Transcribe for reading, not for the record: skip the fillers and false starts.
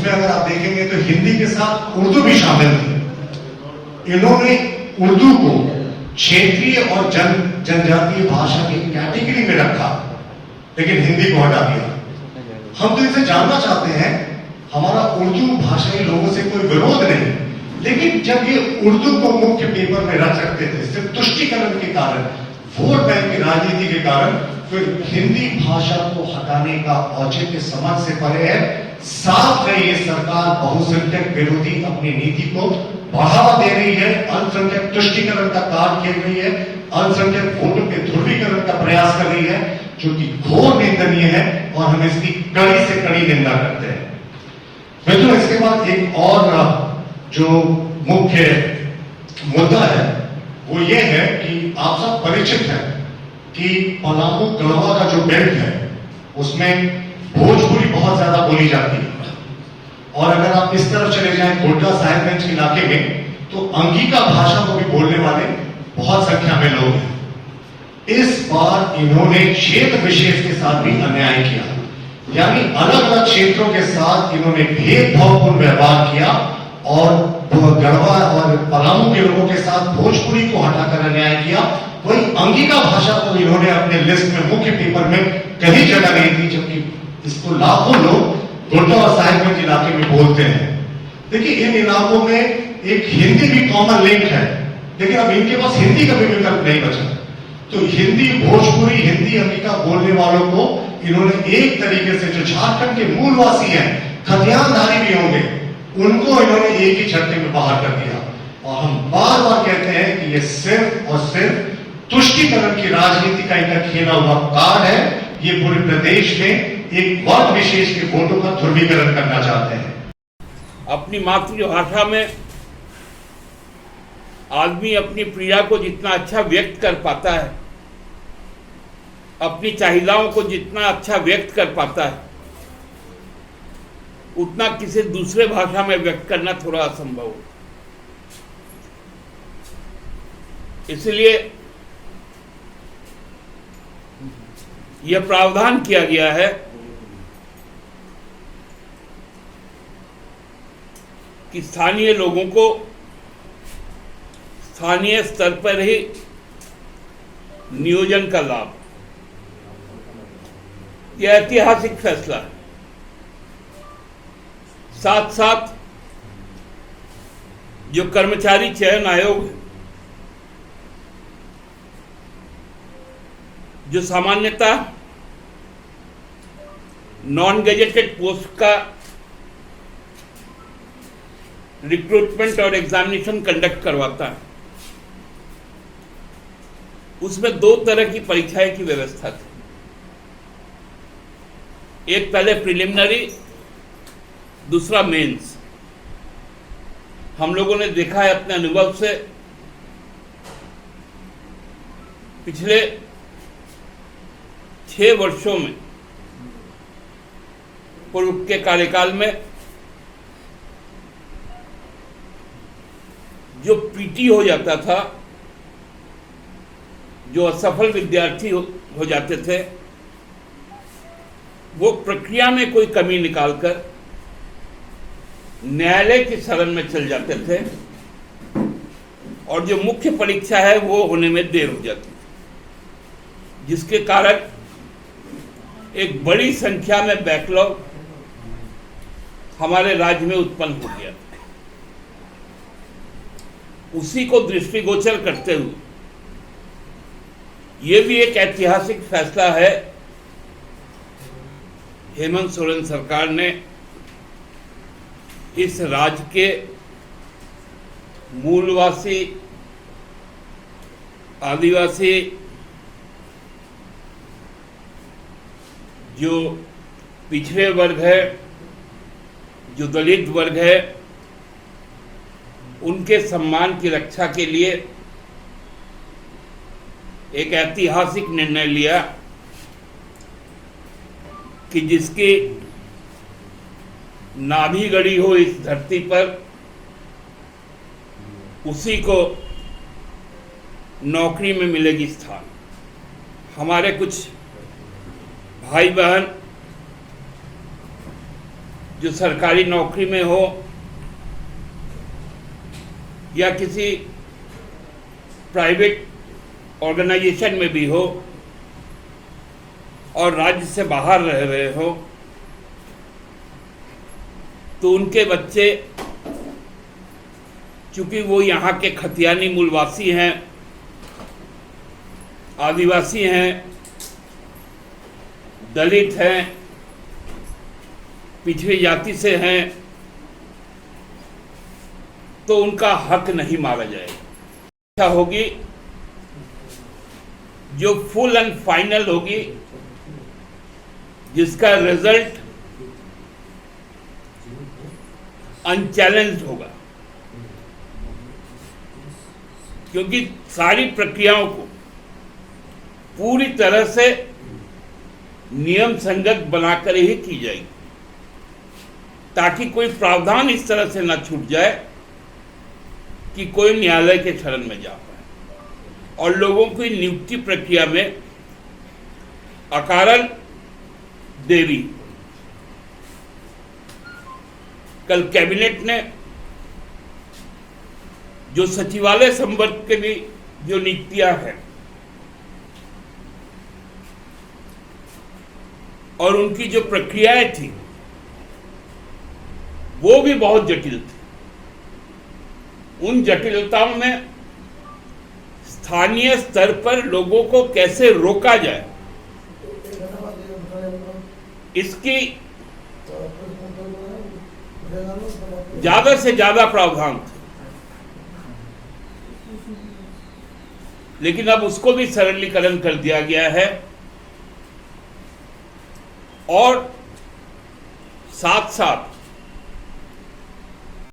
उसमें अगर आप देखेंगे तो हिंदी के साथ उर्दू भी शामिल थी। इन्होंने उर्दू को क्षेत्रीय और जनजातीय भाषा की कैटेगरी में रखा, लेकिन हिंदी को हटा दिया। हम तो इसे जानना चाहते हैं, हमारा उर्दू भाषाई लोगों से कोई विरोध नहीं, लेकिन जब ये उर्दू को मुख्य पेपर में रख सकते थे सिर्फ तुष्टीकरण के कारण, वोट बैंक की राजनीति के कारण, फिर हिंदी भाषा को हटाने का औचित्य समझ से परे है। साफ है ये सरकार बहुसंख्यक विरोधी अपनी नीति को बढ़ावा दे रही है, अल्पसंख्यक तुष्टीकरण का कार्य खेल रही है, अल्पसंख्यक वोटों के ध्रुवीकरण का प्रयास कर रही है, जो कि घोर निंदनीय है और हम इसकी कड़ी से कड़ी निंदा करते हैं। मित्रों, इसके बाद एक और जो मुख्य मुद्दा है वो ये है कि आप सब परिचित हैं कि पलामू गढ़वा का जो बेल्ट है उसमें भोजपुरी बहुत ज्यादा बोली जाती है, और अगर आप इस तरफ चले जाएं गोड्डा साहिबगंज के इलाके में तो अंगिका भाषा को भी बोलने वाले बहुत संख्या में लोग हैं। इस बार इन्होंने क्षेत्र विशेष के साथ भी अन्याय किया, यानी अलग अलग क्षेत्रों के साथ इन्होंने भेदभावपूर्ण व्यवहार किया और गढ़वा और पलामू के लोगों के साथ भोजपुरी को हटाकर अन्याय किया। वही अंगिका भाषा को इन्होंने अपने लिस्ट में मुख्य पेपर में कहीं जगह नहीं दी, जबकि इसको लाखों लोग गोड्डा और साहिबगंज इलाके में बोलते हैं। देखिए, इन इलाकों में एक हिंदी भी कॉमन लिंक है, लेकिन अब इनके पास हिंदी का भी विकल्प नहीं बचा। तो हिंदी, भोजपुरी, हिंदी, अंगिका बोलने वालों को इन्होंने एक तरीके से, जो झारखंड के मूलवासी हैं, खतियानधारी भी होंगे, उनको इन्होंने एक ही झटके में बाहर कर दिया। और हम बार बार कहते हैं कि ये सिर्फ और सिर्फ तुष्टीकरण की राजनीति का इनका खेला हुआ कार्ड है। ये पूरे प्रदेश में एक वर्ग विशेष के वोटों का ध्रुवीकरण करना चाहते हैं। अपनी मातृभाषा में आदमी अपनी पीड़ा को जितना अच्छा व्यक्त कर पाता है, अपनी चाहिदाओं को जितना अच्छा व्यक्त कर पाता है, उतना किसी दूसरे भाषा में व्यक्त करना थोड़ा असंभव है। इसलिए यह प्रावधान किया गया है कि स्थानीय लोगों को स्थानीय स्तर पर ही नियोजन का लाभ। यह ऐतिहासिक फैसला है। साथ साथ जो कर्मचारी चयन आयोग है, जो सामान्यतः नॉन गेजेटेड पोस्ट का रिक्रूटमेंट और एग्जामिनेशन कंडक्ट करवाता है, उसमें दो तरह की परीक्षाएं की व्यवस्था थी। एक पहले प्रिलिमिनरी, दूसरा मेंस। हम लोगों ने देखा है अपने अनुभव से, पिछले 6 वर्षों में, पूर्व के कार्यकाल में, जो पीटी हो जाता था, जो असफल विद्यार्थी हो जाते थे, वो प्रक्रिया में कोई कमी निकालकर न्यायालय की शरण में चल जाते थे और जो मुख्य परीक्षा है वो होने में देर हो जाती थी, जिसके कारण एक बड़ी संख्या में बैकलॉग हमारे राज्य में उत्पन्न हो गया। उसी को दृष्टिगोचर करते हुए ये भी एक ऐतिहासिक फैसला है, हेमंत सोरेन सरकार ने इस राज्य के मूलवासी, आदिवासी, जो पिछड़े वर्ग है, जो दलित वर्ग है, उनके सम्मान की रक्षा के लिए एक ऐतिहासिक निर्णय लिया कि जिसकी नाभि गड़ी हो इस धरती पर, उसी को नौकरी में मिलेगी स्थान। हमारे कुछ भाई बहन जो सरकारी नौकरी में हो या किसी प्राइवेट ऑर्गेनाइजेशन में भी हो और राज्य से बाहर रह रहे हो, तो उनके बच्चे, चूंकि वो यहाँ के खतियानी मूलवासी हैं, आदिवासी हैं, दलित हैं, पिछड़ी जाति से हैं, तो उनका हक नहीं मारा जाएगा। अच्छा होगी जो फुल एंड फाइनल होगी, जिसका रिजल्ट अनचैलेंज्ड होगा, क्योंकि सारी प्रक्रियाओं को पूरी तरह से नियम संगत बनाकर ही की जाएगी, ताकि कोई प्रावधान इस तरह से न छूट जाए कि कोई न्यायालय के शरण में जा पाए और लोगों की नियुक्ति प्रक्रिया में अकारण देरी। कल कैबिनेट ने जो सचिवालय संवर्ग के भी जो नियुक्तियां हैं और उनकी जो प्रक्रियाएं थी वो भी बहुत जटिल थी। उन जटिलताओं में स्थानीय स्तर पर लोगों को कैसे रोका जाए, इसकी ज्यादा से ज्यादा प्रावधान थे, लेकिन अब उसको भी सरलीकरण कर दिया गया है और साथ साथ